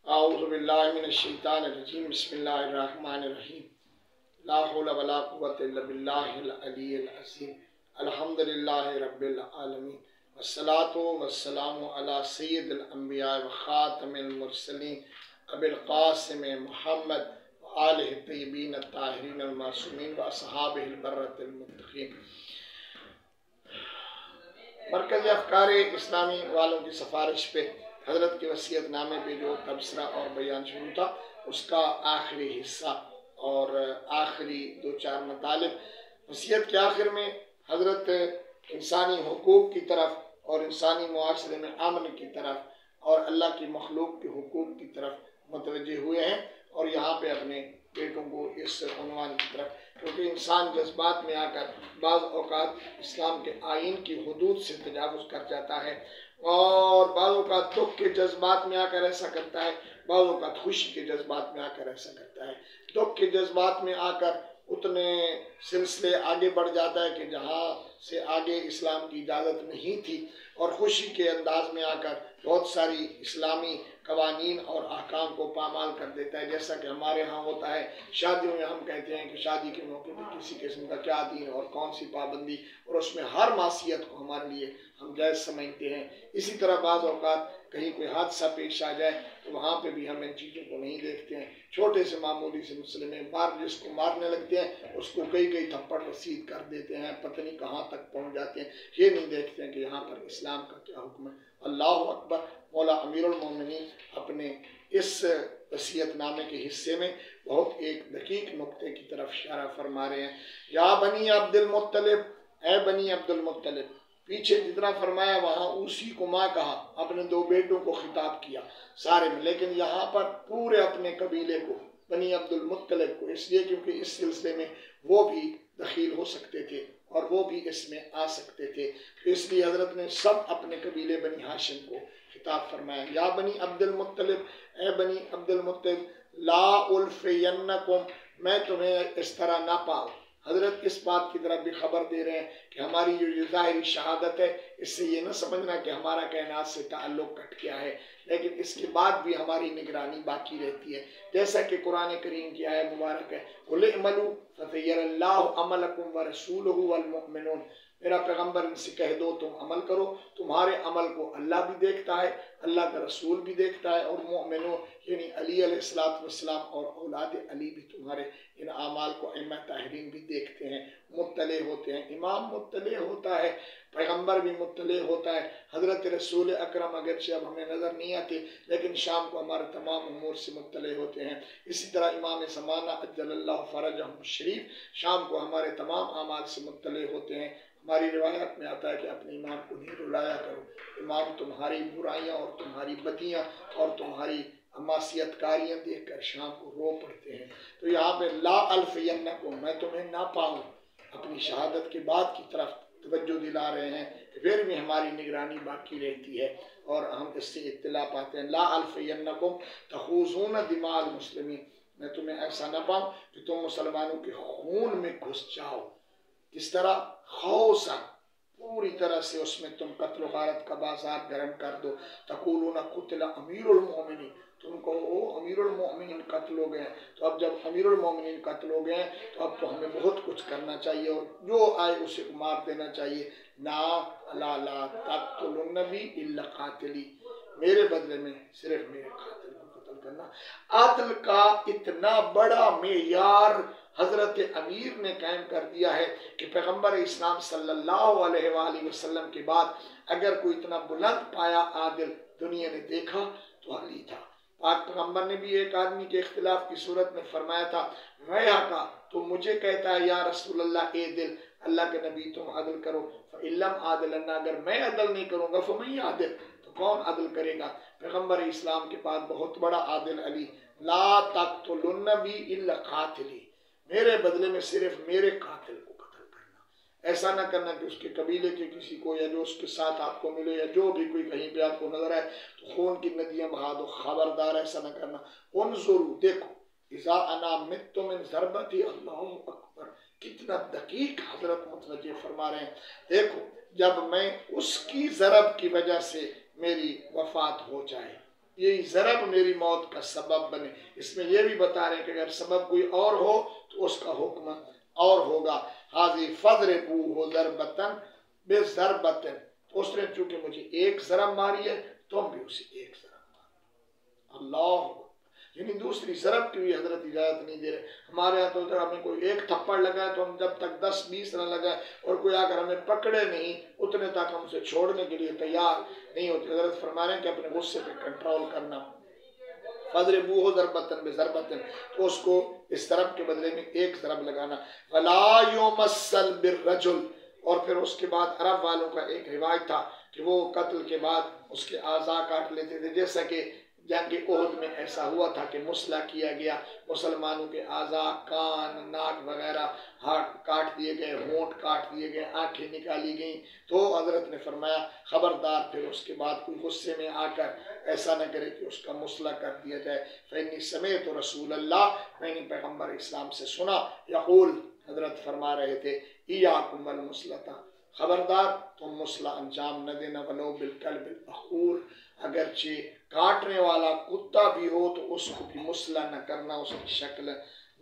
اعوذ باللہ من الشیطان الرجیم بسم اللہ الرحمن الرحیم لا حول ولا قوة الا باللہ العلی العظیم الحمدللہ رب العالمین والصلاة والسلام علی سید الانبیاء وخاتم المرسلین ابی القاسم محمد وآلہ الطیبین الطاہرین المعصومین واصحابہ البررۃ المتقین۔ مرکز افکار اسلامی والوں کی سفارش پہ حضرت کے وصیت نامے پہ جو تبصرہ اور بیان شروع تھا، اس کا آخری حصہ اور آخری 2-4 مطالب۔ وصیت کے آخر میں حضرت انسانی حقوق کی طرف اور انسانی معاشرے میں امن کی طرف اور اللہ کی مخلوق کے حقوق کی طرف متوجہ ہوئے ہیں، اور یہاں پہ اپنے بیٹوں کو اس عنوان کی طرف، کیونکہ انسان جذبات میں آ کر بعض اوقات اسلام کے آئین کی حدود سے تجاوز کر جاتا ہے، اور بعض اوقات دکھ کے جذبات میں آ کر ایسا کرتا ہے، بعض اوقات خوشی کے جذبات میں آ کر ایسا کرتا ہے۔ دکھ کے جذبات میں آ کر اتنے سلسلے آگے بڑھ جاتا ہے کہ جہاں سے آگے اسلام کی اجازت نہیں تھی، اور خوشی کے انداز میں آ کر بہت ساری اسلامی قوانین اور احکام کو پامال کر دیتا ہے، جیسا کہ ہمارے ہاں ہوتا ہے۔ شادیوں میں ہم کہتے ہیں کہ شادی کے موقع پہ کسی قسم کا کیا دین اور کون سی پابندی، اور اس میں ہر معصیت کو ہمارے لیے ہم جائز سمجھتے ہیں۔ اسی طرح بعض اوقات کہیں کوئی حادثہ پیش آ جائے تو وہاں پہ بھی ہم ان چیزوں کو نہیں دیکھتے ہیں۔ چھوٹے سے معمولی سے مسئلے میں جس کو مارنے لگتے ہیں اس کو کئی تھپڑ رسید کر دیتے ہیں، پتہ نہیں کہاں تک پہنچ جاتے ہیں، یہ نہیں دیکھتے ہیں کہ یہاں پر اسلام کا کیا حکم ہے۔ اللہ اکبر۔ مولا امیر المومنین اپنے اس وصیت نامے کے حصے میں بہت ایک دقیق نقطے کی طرف اشارہ فرما رہے ہیں۔ یا بنی عبد المطلب، اے بنی عبد المطلب، پیچھے جتنا فرمایا وہاں اسی کو ماں کہا، اپنے 2 بیٹوں کو خطاب کیا سارے میں، لیکن یہاں پر پورے اپنے قبیلے کو، بنی عبد المطلب کو، اس لیے کیونکہ اس سلسلے میں وہ بھی دخیل ہو سکتے تھے اور وہ بھی اس میں آ سکتے تھے، تو اس لیے حضرت نے سب اپنے قبیلے بنی ہاشم کو خطاب فرمایا۔ یا بنی عبد المطلب، اے بنی عبد المطلب، لا الفینکم، میں تمہیں اس طرح نہ پاؤں۔ حضرت اس بات کی طرف بھی خبر دے رہے ہیں کہ ہماری جو ظاہری شہادت ہے، اس سے یہ نہ سمجھنا کہ ہمارا کائنات سے تعلق کٹ گیا ہے، لیکن اس کے بعد بھی ہماری نگرانی باقی رہتی ہے، جیسا کہ قرآن کریم کی آیت مبارک ہے، قُلِ اعْمَلُوا فَسَيَرَى اللَّهُ عَمَلَكُمْ وَرَسُولُهُ وَالْمُؤْمِنُونَ، میرا پیغمبر ان سے کہہ دو تم عمل کرو، تمہارے عمل کو اللہ بھی دیکھتا ہے، اللہ کا رسول بھی دیکھتا ہے، اور مومنوں یعنی علی علیہ السلام اور اولاد علی بھی تمہارے ان اعمال کو ائمہ طاہرین بھی دیکھتے ہیں، مطلع ہوتے ہیں۔ امام مطلع ہوتا ہے، پیغمبر بھی مطلع ہوتا ہے، حضرت رسول اکرم اگرچہ اب ہمیں نظر نہیں آتے لیکن شام کو ہمارے تمام امور سے مطلع ہوتے ہیں۔ اسی طرح امام زمانہ اجل اللہ فرجہ شریف شام کو ہمارے تمام اعمال سے مطلع ہوتے ہیں۔ ہماری روایت میں آتا ہے کہ اپنے امام کو نہیں رلایا کرو، امام تمہاری برائیاں اور تمہاری بدیاں اور تمہاری معصیت کاریاں دیکھ کر شام کو رو پڑتے ہیں۔ تو یہاں پہ لا الفینکم، میں تمہیں نہ پاؤں، اپنی شہادت کے بعد کی طرف توجہ دلا رہے ہیں کہ پھر بھی ہماری نگرانی باقی رہتی ہے اور ہم اس سے اطلاع پاتے ہیں۔ لا الفینکم تخوضون دماء المسلمین، میں تمہیں ایسا نہ پاؤں کہ تم مسلمانوں کے خون میں گھس جاؤ۔ کس طرح؟ خوصا، پوری طرح سے اس میں تم قتل و غارت کا بازار گرم کر دو۔ تقولون قتل امیر المومنین، تم کو امیر المومنین قتل ہو گئے ہیں، تو اب جب امیر المومنین قتل ہو گئے ہیں تو اب تو ہمیں بہت کچھ کرنا چاہیے اور جو آئے اسے مار دینا چاہیے۔ لا تقتلوا النبی الا قاتلی، میرے بدلے میں صرف میرے قاتل کو قتل کرنا۔ عدل کا اتنا بڑا معیار حضرت امیر نے قائم کر دیا ہے کہ پیغمبر اسلام صلی اللہ علیہ وآلہ وسلم کے بعد اگر کوئی اتنا بلند پایا عادل دنیا نے دیکھا تو علی تھا۔ پاک پیغمبر نے بھی ایک آدمی کے اختلاف کی صورت میں فرمایا تھا، وَيْحَ کا، تو مجھے کہتا ہے یا رسول اللہ اے دل، اللہ کے نبی تم عدل کرو، فَإِن لَمْ أَعْدِلَنَّ، اگر میں عدل نہیں کروں گا فَمَن يَعْدِلُ، تو کون عدل کرے گا؟ پیغمبر اسلام کے بعد بہت بڑا عادل علی۔ لا تقتلوا النبی الا قاتلی، میرے بدلے میں صرف میرے قاتل کو قتل کرنا، ایسا نہ کرنا کہ اس کے قبیلے کے کسی کو یا جو اس کے ساتھ آپ کو ملے یا جو بھی کوئی کہیں پہ آپ کو نظر آئے تو خون کی ندیاں بہا دو، خبردار ایسا نہ کرنا۔ انظروا، دیکھو، اذا انا مت من ضربتی، اللہ اکبر، کتنا دقیق حضرت متوجہ فرما رہے ہیں، دیکھو جب میں اس کی ضرب کی وجہ سے میری وفات ہو جائے، یہی ضرب میری موت کا سبب بنے۔ اس میں یہ بھی بتا رہے ہیں کہ اگر سبب کوئی اور ہو تو اس کا حکم اور ہوگا۔ حاضی فضربوہ ضربتن بضربتن، اس نے چونکہ مجھے ایک ضرب ماری ہے تم بھی اسے ایک ضرب مارو۔ اللہ، یعنی دوسری ضرب کی بھی حضرت اجازت نہیں دے رہے۔ ہمارے ہاں تو اگر ہمیں کوئی ایک تھپڑ لگائے تو ہم جب تک 10-20 نہ لگائے اور کوئی آ کر ہمیں پکڑے نہیں اتنے تک ہم اسے چھوڑنے کے لیے تیار نہیں ہوتے۔ حضرت فرما رہے ہیں کہ اپنے غصے پہ کنٹرول کرنا۔ فضربوہ ضربتن بضربتن، تو اس کو اس ضرب کے بدلے میں ایک ضرب لگانا۔ ولا یمسل بالرجل، اور پھر اس کے بعد عرب والوں کا ایک روایت تھا کہ وہ قتل کے بعد اس کے اعضاء کاٹ لیتے تھے، جیسا کہ جنگ احد میں ایسا ہوا تھا کہ مسلح کیا گیا، مسلمانوں کے اعضاء، کان، ناک وغیرہ ہاتھ کاٹ دیے گئے، ہونٹ کاٹ دیے گئے، آنکھیں نکالی گئیں۔ تو حضرت نے فرمایا خبردار پھر اس کے بعد کوئی غصے میں آ کر ایسا نہ کرے کہ اس کا مسلح کر دیا جائے۔ فإنی سمعت رسول اللہ، میں نے پیغمبر اسلام سے سنا، یقول، حضرت فرما رہے تھے، ایاکم والمسلطہ، خبردار تم مسلح انجام نہ دینا، ولو بالکلب الاخور، اگرچہ کاٹنے والا کتا بھی ہو تو اس کو بھی مسلح نہ کرنا، اس کی شکل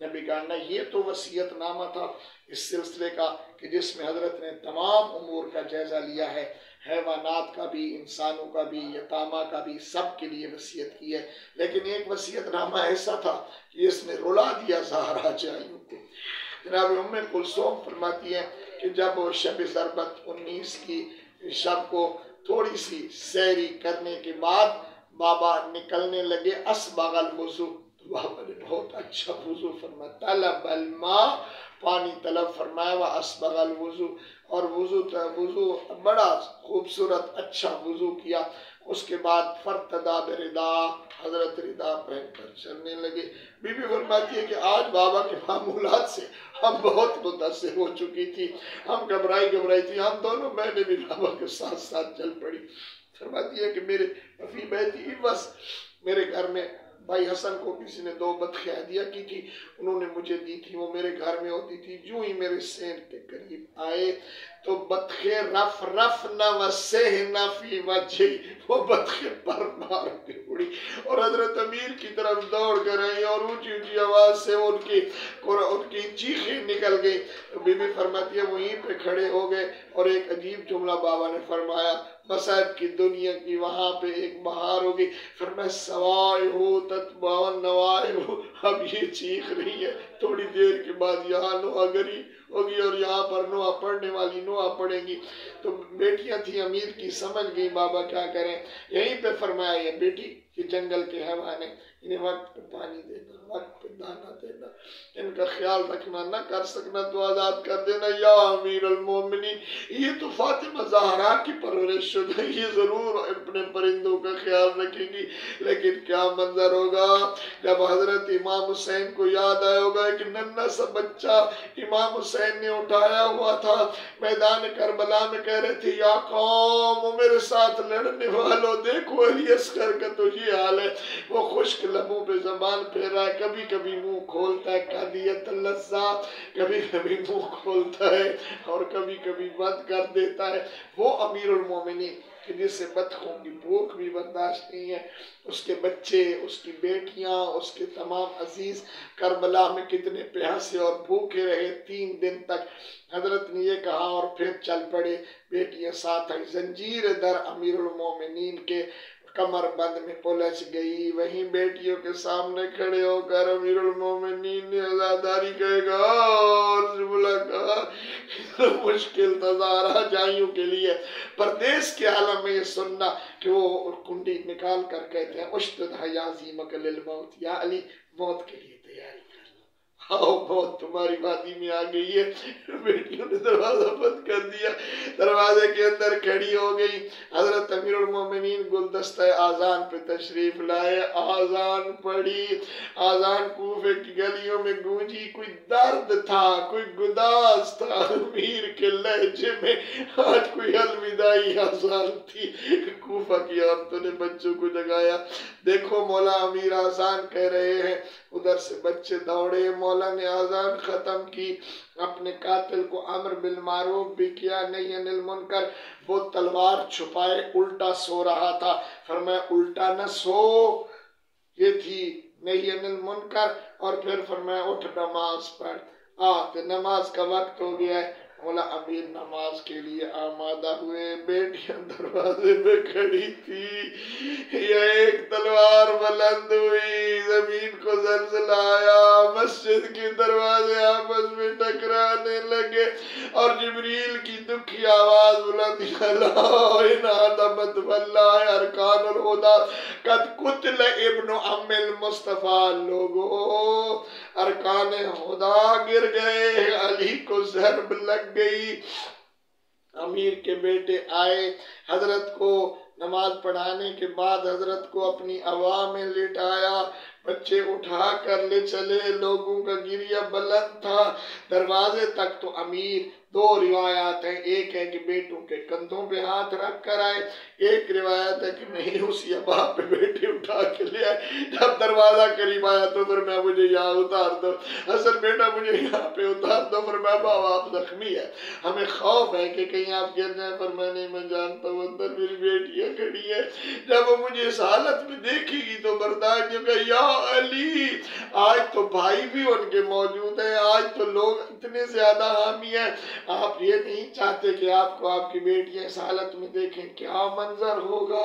نہ بگاڑنا۔ یہ تو وصیت نامہ تھا اس سلسلے کا کہ جس میں حضرت نے تمام امور کا جائزہ لیا ہے، حیوانات کا بھی، انسانوں کا بھی، یتامہ کا بھی، سب کے لیے وصیت کی ہے۔ لیکن ایک وصیت نامہ ایسا تھا کہ اس نے رلا دیا زہرا جائیوں کو۔ جناب ام کلثوم فرماتی ہیں کہ جب شب ضربت 19 کی شب کو تھوڑی سی سیری کرنے کے بعد بابا نکلنے لگے، اسبغ الوضو، تو بابا نے بہت اچھا وضو فرمایا، طلب الماء، پانی طلب فرمایا، واسبغ الوضو، اور وضو بڑا خوبصورت اچھا وضو کیا۔ اس کے بعد فرتدا بردا، حضرت ردا پہن کر چلنے لگے۔ بی بی فرماتی ہے کہ آج بابا کے معمولات سے ہم بہت متاثر ہو چکی تھی، ہم گھبرائی تھی، ہم دونوں بہنیں بھی بابا کے ساتھ ساتھ چل پڑی۔ فرماتی ہے کہ میرے فی بیتی، بس میرے گھر میں بھائی حسن کو کسی نے 2 بطخیں ہدیہ کی تھی، انہوں نے مجھے دی تھی، وہ میرے گھر میں ہوتی تھی۔ جو ہی میرے سین کے قریب آئے تو بطخیں رفرفن وسہن فی وجہی، وہ بطخیں پر مار کے اڑی اور حضرت امیر کی طرف دوڑ کر آئی اور اونچی اونچی آواز سے ان کی چیخیں نکل گئی۔ بی بی فرماتی ہے وہیں پہ کھڑے ہو گئے اور ایک عجیب جملہ بابا نے فرمایا، مصائب کی دنیا کی وہاں پہ ایک بہار ہوگی، فرمایا سوائے تتبع النوائب، اب یہ چیخ رہی ہے، تھوڑی دیر کے بعد یہاں نوحہ گری ہوگی اور یہاں پر نوحہ پڑھنے والی نوحہ پڑھیں گی۔ تو بیٹیاں تھیں امیر کی، سمجھ گئی بابا کیا کریں۔ یہیں پہ فرمایا یہ بیٹی کہ جنگل کے حیوان ہیں، انہیں وقت پہ پانی دینا، وقت پہ دانا دینا، ان کا خیال رکھنا، نہ کر سکنا تو آزاد کر دینا۔ یا امیر المومنین، یہ تو فاطمہ زہرا کی پرورش شدہ، یہ ضرور اپنے پرندوں کا خیال رکھیں گی۔ لیکن کیا منظر ہوگا جب حضرت امام حسین کو یاد آیا ہوگا کہ ننھا سا بچہ امام حسین نے اٹھایا ہوا تھا، میدان کربلا میں کہہ رہے تھے یا قوم میرے ساتھ لڑنے والوں، دیکھو علی اصغر کا تو یہ حال ہے۔ وہ خشک لبوں پہ زبان پھیر رہا ہے، کبھی کبھی منہ کھولتا ہے، قادیت اللذات، کبھی کبھی منہ کھولتا ہے اور کبھی کبھی بند کر دیتا ہے۔ وہ امیر المومنین کہ جس سے بطخوں کی بھوک بھی برداشت نہیں ہے، اس کے بچے، اس کی بیٹیاں، اس کے تمام عزیز کربلا میں کتنے پیاسے اور بھوکے رہے 3 دن تک۔ حضرت نے یہ کہا اور پھر چل پڑے، بیٹیاں ساتھ آئی، زنجیر در امیر المومنین کے کمر بند میں پلچ گئی۔ وہیں بیٹیوں کے سامنے کھڑے ہو کر امیر المومنین نے عزاداری کہے گا اور جملہ کہا، مشکل تزارہ جائیوں کے لیے پردیس کے عالم میں یہ سننا کہ وہ کنڈی نکال کر کہتے ہیں اشتد حیازیمک للموت، یا علی موت کے لیے تیاری کر لو، آؤ موت تمہاری وادی میں آ گئی ہے۔ بیٹیوں نے دروازہ بند کر دیا، دروازے کے اندر کھڑی ہو گئی۔ حضرت امیر المومنین گلدستہ آذان پہ تشریف لائے، آذان پڑھی، آذان کوفے کی گلیوں میں گونجی۔ کوئی درد تھا، کوئی گداز تھا امیر کے لہجے میں، آج کوئی الوداعی آذان تھی۔ کوفہ کی عورتوں نے بچوں کو جگایا، دیکھو مولا امیر آذان کہہ رہے ہیں، ادھر سے بچے دوڑے، مولا مولا نے اذان ختم کی، اپنے قاتل کو امر بالمعروف بھی کیا، نہی عن المنکر، وہ تلوار چھپائے الٹا سو رہا تھا، فرمایا الٹا نہ سو، یہ تھی نہی عن المنکر، اور پھر فرمایا اٹھ نماز پڑھ، نماز کا وقت ہو گیا ہے، مولا امیر نماز کے لیے آمادہ ہوئے، بیٹیاں دروازے میں کھڑی تھی، یہ ایک تلوار بلند ہوئی، زمین کو زلزلہ آیا، مسجد کے دروازے آپس میں ٹکرانے لگے، اور جبریل کی دکھی آواز بلند، ان آدمت واللہ ارکان الہدا قد قتل ابن ام المصطفیٰ، لوگو ارکان خدا گر گئے، علی کو ضرب لگ گئی۔ امیر کے بیٹے آئے، حضرت کو نماز پڑھانے کے بعد حضرت کو اپنی عوا میں لٹایا، بچے اٹھا کر لے چلے، لوگوں کا گریہ بلند تھا دروازے تک۔ تو امیر، دو روایات ہیں، ایک ہے کہ بیٹوں کے کندھوں پہ ہاتھ رکھ کر آئے، ایک روایت ہے کہ نہیں اسی عوا پہ بیٹے اٹھا کے لے آئے۔ جب دروازہ قریب آیا تو فرمایا مجھے یہاں اتار دو، حسن بیٹا مجھے یہاں پہ اتار دو، فرمایا بابا آپ زخمی ہے، ہمیں خوف ہے کہ کہیں آپ گر جائیں، فرمایا نہیں میں جانتا ہوں اندر میری بیٹیاں کھڑی ہیں، جب وہ مجھے اس حالت میں دیکھے گی تو برداشت نہیں ہوگا۔ یا علی، آج تو بھائی بھی ان کے موجود ہیں، آج تو لوگ اتنے زیادہ حامی ہیں، آپ یہ نہیں چاہتے کہ آپ کو آپ کی بیٹیاں اس حالت میں دیکھیں، کیا منظر ہوگا۔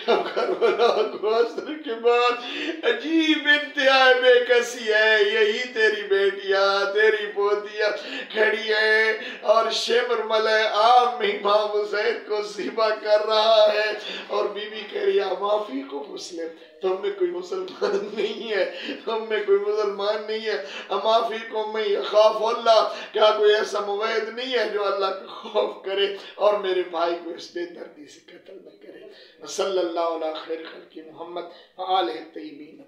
جب کربلا کو عصر کے بعد عجیب انتہائی بے کسی ہے، یہی تیری بیٹیاں تیری پوتیاں کھڑی ہیں، اور شمر ملے عام امام حسین کو ذبح کر رہا ہے، اور بی بی کہہ رہی ہے معافی کو مسلم، تم میں کوئی مسلمان نہیں ہے، تم میں کوئی مسلمان نہیں ہے، اما فیکم من یخاف اللہ، کیا کوئی ایسا موحد نہیں ہے جو اللہ کا خوف کرے اور میرے بھائی کو اس بے دردی سے قتل نہ کرے۔ صلی اللہ علیہ خیر خلق محمد وآلہ الطیبین۔